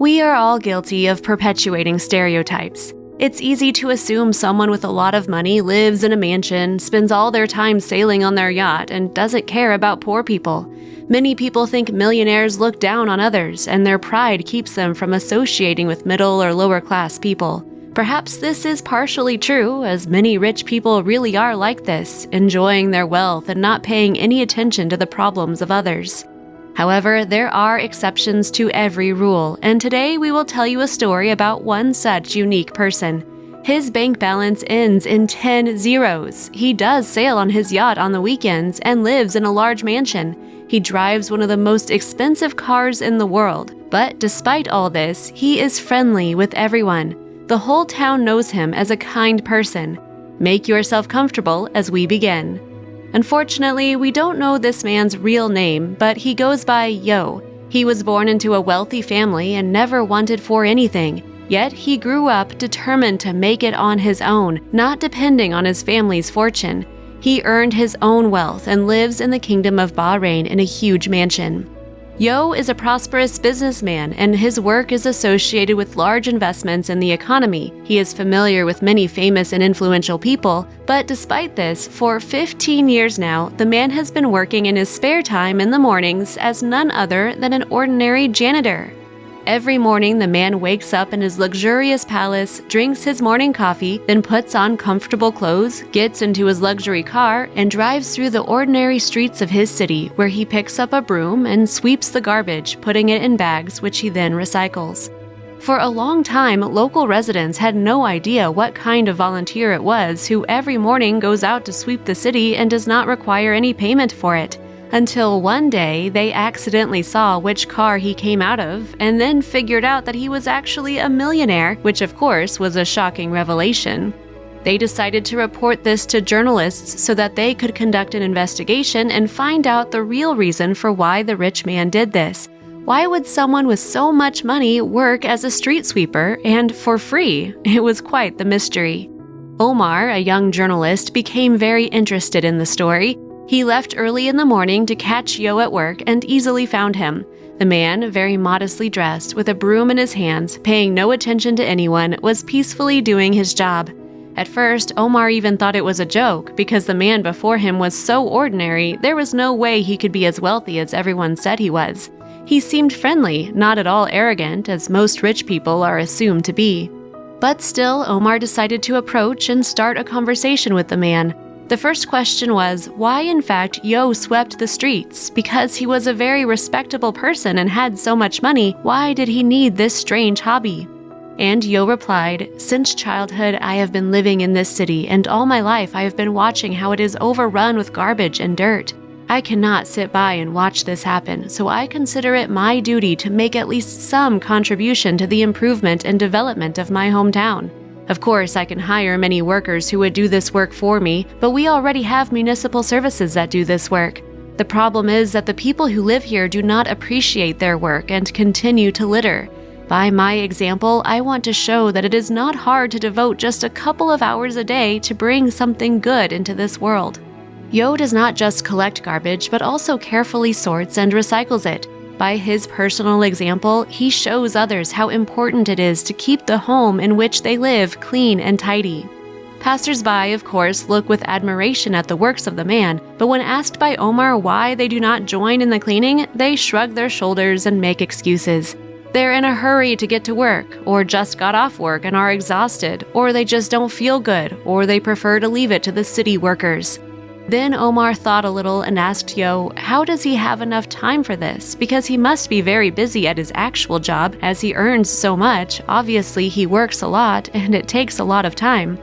We are all guilty of perpetuating stereotypes. It's easy to assume someone with a lot of money lives in a mansion, spends all their time sailing on their yacht, and doesn't care about poor people. Many people think millionaires look down on others, and their pride keeps them from associating with middle or lower class people. Perhaps this is partially true, as many rich people really are like this, enjoying their wealth and not paying any attention to the problems of others. However, there are exceptions to every rule, and today we will tell you a story about one such unique person. His bank balance ends in 10 zeros. He does sail on his yacht on the weekends and lives in a large mansion. He drives one of the most expensive cars in the world. But despite all this, he is friendly with everyone. The whole town knows him as a kind person. Make yourself comfortable as we begin. Unfortunately, we don't know this man's real name, but he goes by Yo. He was born into a wealthy family and never wanted for anything. Yet he grew up determined to make it on his own, not depending on his family's fortune. He earned his own wealth and lives in the kingdom of Bahrain in a huge mansion. Yo is a prosperous businessman, and his work is associated with large investments in the economy. He is familiar with many famous and influential people, but despite this, for 15 years now, the man has been working in his spare time in the mornings as none other than an ordinary janitor. Every morning, the man wakes up in his luxurious palace, drinks his morning coffee, then puts on comfortable clothes, gets into his luxury car, and drives through the ordinary streets of his city, where he picks up a broom and sweeps the garbage, putting it in bags, which he then recycles. For a long time, local residents had no idea what kind of volunteer it was who every morning goes out to sweep the city and does not require any payment for it. Until one day, they accidentally saw which car he came out of, and then figured out that he was actually a millionaire, which of course was a shocking revelation. They decided to report this to journalists so that they could conduct an investigation and find out the real reason for why the rich man did this. Why would someone with so much money work as a street sweeper and for free? It was quite the mystery. Omar, a young journalist, became very interested in the story. He left early in the morning to catch Yo at work and easily found him. The man, very modestly dressed, with a broom in his hands, paying no attention to anyone, was peacefully doing his job. At first, Omar even thought it was a joke, because the man before him was so ordinary, there was no way he could be as wealthy as everyone said he was. He seemed friendly, not at all arrogant, as most rich people are assumed to be. But still, Omar decided to approach and start a conversation with the man. The first question was why, in fact, Yo swept the streets. Because he was a very respectable person and had so much money, why did he need this strange hobby? And Yo replied, "Since childhood, I have been living in this city, and all my life I have been watching how it is overrun with garbage and dirt. I cannot sit by and watch this happen, so I consider it my duty to make at least some contribution to the improvement and development of my hometown. Of course, I can hire many workers who would do this work for me, but we already have municipal services that do this work. The problem is that the people who live here do not appreciate their work and continue to litter. By my example, I want to show that it is not hard to devote just a couple of hours a day to bring something good into this world." Yo does not just collect garbage, but also carefully sorts and recycles it. By his personal example, he shows others how important it is to keep the home in which they live clean and tidy. Passers-by, of course, look with admiration at the works of the man, but when asked by Omar why they do not join in the cleaning, they shrug their shoulders and make excuses. They're in a hurry to get to work, or just got off work and are exhausted, or they just don't feel good, or they prefer to leave it to the city workers. Then Omar thought a little and asked Yo, how does he have enough time for this? Because he must be very busy at his actual job, as he earns so much. Obviously, he works a lot, and it takes a lot of time.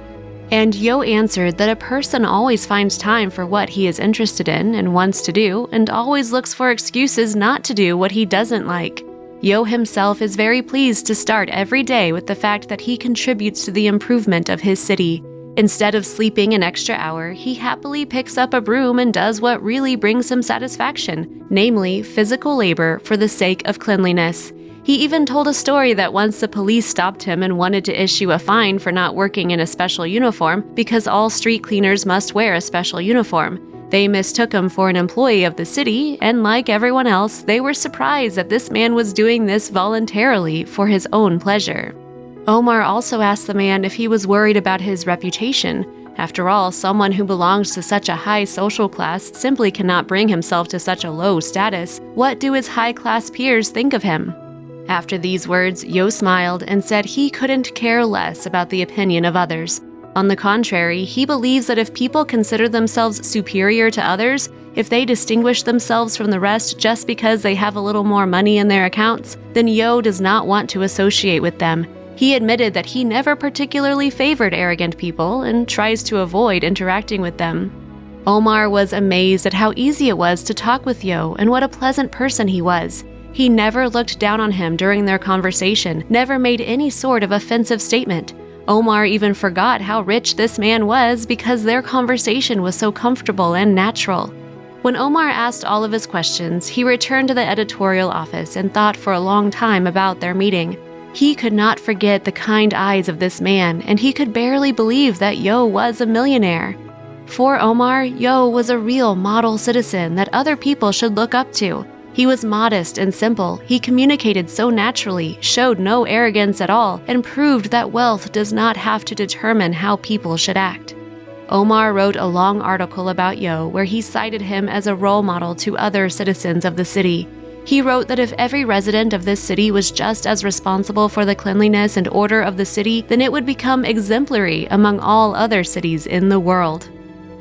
And Yo answered that a person always finds time for what he is interested in and wants to do, and always looks for excuses not to do what he doesn't like. Yo himself is very pleased to start every day with the fact that he contributes to the improvement of his city. Instead of sleeping an extra hour, he happily picks up a broom and does what really brings him satisfaction, namely physical labor for the sake of cleanliness. He even told a story that once the police stopped him and wanted to issue a fine for not working in a special uniform, because all street cleaners must wear a special uniform. They mistook him for an employee of the city, and like everyone else, they were surprised that this man was doing this voluntarily for his own pleasure. Omar also asked the man if he was worried about his reputation. After all, someone who belongs to such a high social class simply cannot bring himself to such a low status. What do his high-class peers think of him? After these words, Yo smiled and said he couldn't care less about the opinion of others. On the contrary, he believes that if people consider themselves superior to others, if they distinguish themselves from the rest just because they have a little more money in their accounts, then Yo does not want to associate with them. He admitted that he never particularly favored arrogant people and tries to avoid interacting with them. Omar was amazed at how easy it was to talk with Yo and what a pleasant person he was. He never looked down on him during their conversation, never made any sort of offensive statement. Omar even forgot how rich this man was because their conversation was so comfortable and natural. When Omar asked all of his questions, he returned to the editorial office and thought for a long time about their meeting. He could not forget the kind eyes of this man, and he could barely believe that Yo was a millionaire. For Omar, Yo was a real model citizen that other people should look up to. He was modest and simple, he communicated so naturally, showed no arrogance at all, and proved that wealth does not have to determine how people should act. Omar wrote a long article about Yo where he cited him as a role model to other citizens of the city. He wrote that if every resident of this city was just as responsible for the cleanliness and order of the city, then it would become exemplary among all other cities in the world.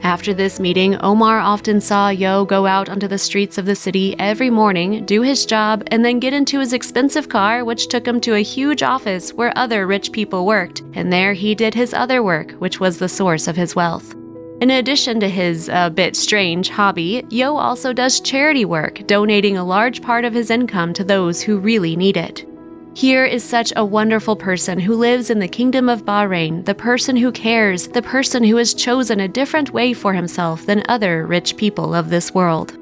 After this meeting, Omar often saw Yo go out onto the streets of the city every morning, do his job, and then get into his expensive car, which took him to a huge office where other rich people worked, and there he did his other work, which was the source of his wealth. In addition to his bit strange hobby, Yo also does charity work, donating a large part of his income to those who really need it. Here is such a wonderful person who lives in the kingdom of Bahrain, the person who cares, the person who has chosen a different way for himself than other rich people of this world.